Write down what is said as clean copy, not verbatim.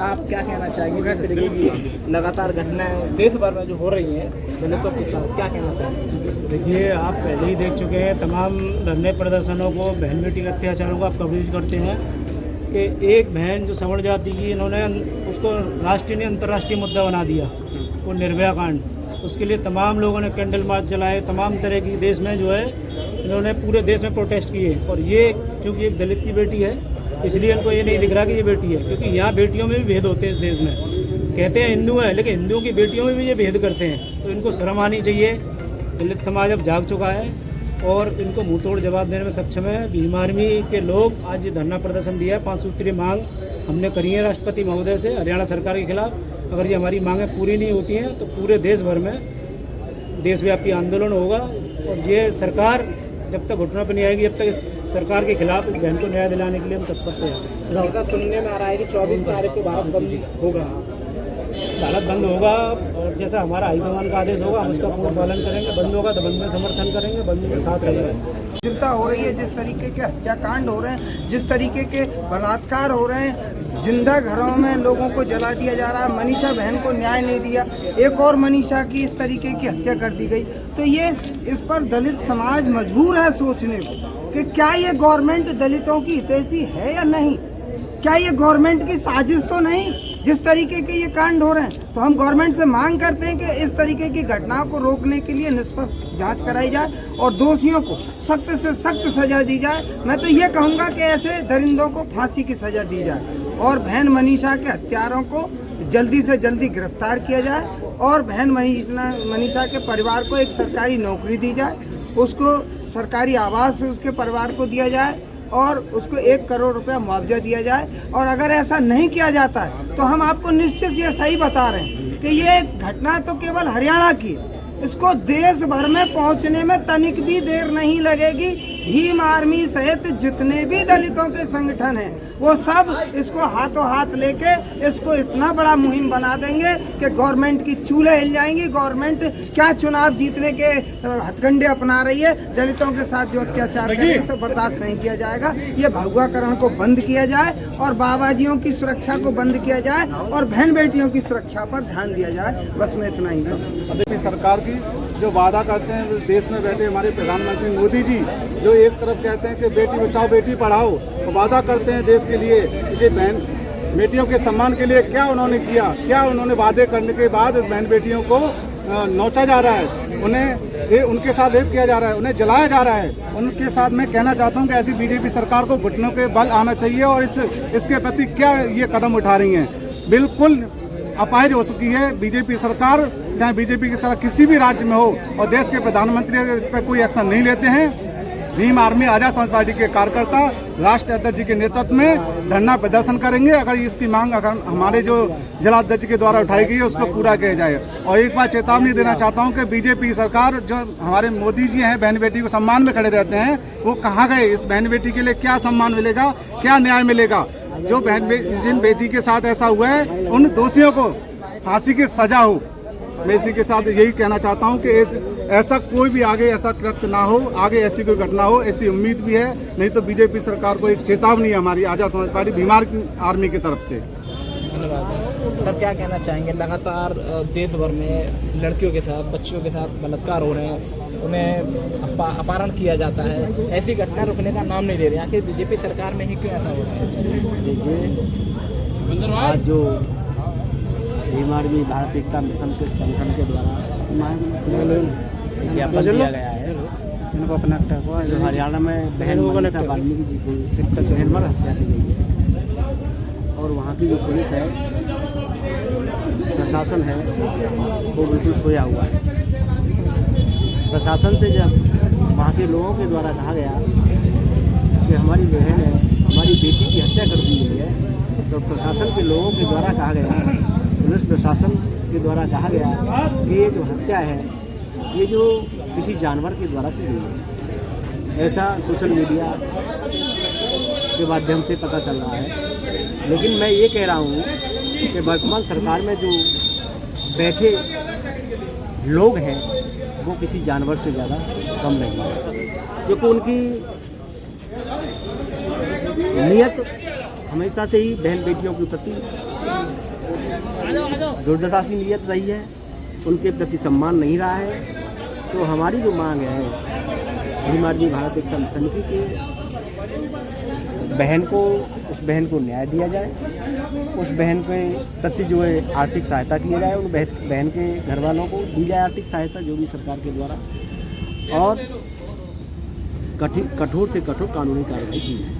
आप क्या कहना चाहेंगे इस तरीके की लगातार घटनाएं देश भर में जो हो रही हैं दलितों के साथ, क्या कहना चाहेंगे? देखिए, आप पहले ही देख चुके हैं तमाम धरने प्रदर्शनों को, बहन बेटी के अत्याचारों को आप कवरेज करते हैं कि एक बहन जो सवर्ण जाति की, इन्होंने उसको राष्ट्रीय नहीं अंतर्राष्ट्रीय मुद्दा बना दिया, वो निर्भया कांड। उसके लिए तमाम लोगों ने कैंडल मार्च जलाए, तमाम तरह की देश में जो है इन्होंने पूरे देश में प्रोटेस्ट किए। और ये चूँकि एक दलित की बेटी है इसलिए इनको ये नहीं दिख रहा कि ये बेटी है, क्योंकि यहाँ बेटियों में भी भेद होते हैं इस देश में। कहते हैं हिंदू हैं, लेकिन हिंदुओं की बेटियों में भी ये भेद करते हैं। तो इनको शर्म आनी चाहिए। दलित समाज अब जाग चुका है और इनको मुँह तोड़ जवाब देने में सक्षम है। भीम आर्मी के लोग आज ये धरना प्रदर्शन दिया है, 5 सूत्रीय मांग हमने करी है राष्ट्रपति महोदय से हरियाणा सरकार के खिलाफ। अगर ये हमारी मांगें पूरी नहीं होती हैं तो पूरे देश भर में देशव्यापी आंदोलन होगा। और ये सरकार जब तक घुटनों पर नहीं आएगी, जब तक इस सरकार के खिलाफ इस बहन को न्याय दिलाने के लिए हम तत्पर हैं। लड़का सुनने में आ रहा है कि 24 तारीख को भारत बंद होगा। भारत बंद होगा और जैसा हमारा हाईकमान का आदेश होगा हम उसका पूर्ण पालन करेंगे। बंद होगा तो बंद में समर्थन करेंगे, बंद में साथ रहेंगे। चिंता हो रही है, जिस तरीके के हत्याकांड हो रहे हैं, जिस तरीके के बलात्कार हो रहे हैं, जिंदा घरों में लोगों को जला दिया जा रहा है। मनीषा बहन को न्याय नहीं दिया, एक और मनीषा की इस तरीके की हत्या कर दी गई। तो ये इस पर दलित समाज मजबूर है सोचने को कि क्या ये गवर्नमेंट दलितों की हितैषी है या नहीं, क्या ये गवर्नमेंट की साजिश तो नहीं जिस तरीके के ये कांड हो रहे हैं। तो हम गवर्नमेंट से मांग करते हैं कि इस तरीके की घटनाओं को रोकने के लिए निष्पक्ष जांच कराई जाए और दोषियों को सख्त से सख्त सजा दी जाए। मैं तो ये कहूँगा कि ऐसे दरिंदों को फांसी की सजा दी जाए और बहन मनीषा के हत्यारों को जल्दी से जल्दी गिरफ्तार किया जाए और बहन मनीषा के परिवार को एक सरकारी नौकरी दी जाए, उसको सरकारी आवास उसके परिवार को दिया जाए और उसको 1 करोड़ रुपया मुआवजा दिया जाए। और अगर ऐसा नहीं किया जाता है तो हम आपको निश्चित ये सही बता रहे हैं कि ये घटना तो केवल हरियाणा की है, इसको देश भर में पहुंचने में तनिक भी देर नहीं लगेगी। भीम आर्मी सहित जितने भी दलितों के संगठन हैं वो सब इसको हाथों हाथ लेके इसको इतना बड़ा मुहिम बना देंगे कि गवर्नमेंट की चूल्हे हिल जाएंगी। गवर्नमेंट क्या चुनाव जीतने के हथकंडे अपना रही है, दलितों के साथ जो अत्याचार कर रही है उसे बर्दाश्त नहीं किया जाएगा। ये भगवाकरण को बंद किया जाए और बाबाजियों की सुरक्षा को बंद किया जाए और बहन बेटियों की सुरक्षा पर ध्यान दिया जाए। बस मैं इतना ही कहूँगा। सरकार की जो वादा करते हैं देश में बैठे हमारे प्रधानमंत्री मोदी जी, जो एक तरफ कहते हैं कि बेटी बचाओ बेटी पढ़ाओ, तो वादा करते हैं देश के लिए कि बहन बेटियों के सम्मान के लिए क्या उन्होंने किया, क्या उन्होंने वादे करने के बाद बहन बेटियों को नोचा जा रहा है, उन्हें उनके साथ रेप किया जा रहा है, उन्हें जलाया जा रहा है। उनके साथ मैं कहना चाहता हूं कि ऐसी बीजेपी सरकार को घुटनों के बल आना चाहिए और इसके प्रति क्या ये कदम उठा रही हैं। बिल्कुल अपाहिज हो चुकी है बीजेपी सरकार, चाहे बीजेपी की सरकार किसी भी राज्य में हो और देश के प्रधानमंत्री अगर इस पर कोई एक्शन नहीं लेते हैं। भीम आर्मी आजाद समाज पार्टी के कार्यकर्ता राष्ट्रीय अध्यक्ष जी के नेतृत्व में धरना प्रदर्शन करेंगे अगर इसकी मांग अगर हमारे जो जिलाध्यक्ष के द्वारा उठाई गई है उसको पूरा किया जाए। और एक बार चेतावनी देना चाहता हूं कि बीजेपी सरकार जो हमारे मोदी जी हैं बहन बेटी को सम्मान में खड़े रहते हैं, वो कहाँ गए? इस बहन बेटी के लिए क्या सम्मान मिलेगा, क्या न्याय मिलेगा? जो जिन बेटी के साथ ऐसा हुआ है उन दोषियों को फांसी की सजा हो। मैं इसी के साथ यही कहना चाहता हूं कि ऐसा कोई भी आगे ऐसा कृत्य ना हो, आगे ऐसी कोई घटना हो, ऐसी उम्मीद भी है। नहीं तो बीजेपी सरकार को एक चेतावनी है हमारी आजाद समाज पार्टी भीम आर्मी की तरफ से। धन्यवाद सर। क्या कहना चाहेंगे, लगातार देश भर में लड़कियों के साथ बच्चियों के साथ बलात्कार हो रहे हैं, उन्हें अपहरण किया जाता है, ऐसी घटना रुकने का नाम नहीं ले रहे, आखिर बीजेपी सरकार में ही क्यों ऐसा हो रहा है? देखिए, आज जो भीम आर्मी भारत एकता मिशन के संगठन के द्वारा ज्ञापन दिया गया है जो हरियाणा में बहन मनीषा वाल्मीकि जी को निर्मल हत्या की गई है और वहाँ की जो पुलिस है, प्रशासन है, वो बिल्कुल सोया हुआ है। प्रशासन से जब वहाँ के लोगों के द्वारा कहा गया कि हमारी बहन है, हमारी बेटी की हत्या कर दी गई है, तो प्रशासन के लोगों के द्वारा कहा गया, पुलिस प्रशासन के द्वारा कहा गया कि ये जो हत्या है ये जो किसी जानवर के द्वारा की गई है। ऐसा सोशल मीडिया के माध्यम से पता चल रहा है। लेकिन मैं ये कह रहा हूँ कि वर्तमान सरकार में जो बैठे लोग हैं वो किसी जानवर से ज़्यादा कम नहीं है, क्योंकि उनकी नियत हमेशा से ही बहन बेटियों के प्रति दुर्दशा सी नीयत रही है, उनके प्रति सम्मान नहीं रहा है। तो हमारी जो मांग है, हिमालय भारत एकता समिति के उस बहन को न्याय दिया जाए, उस बहन के प्रति जो है आर्थिक सहायता किया जाए, उन बहन के घर वालों को दी जाए आर्थिक सहायता जो भी सरकार के द्वारा, और कठोर से कठोर कानूनी कार्रवाई की जाए।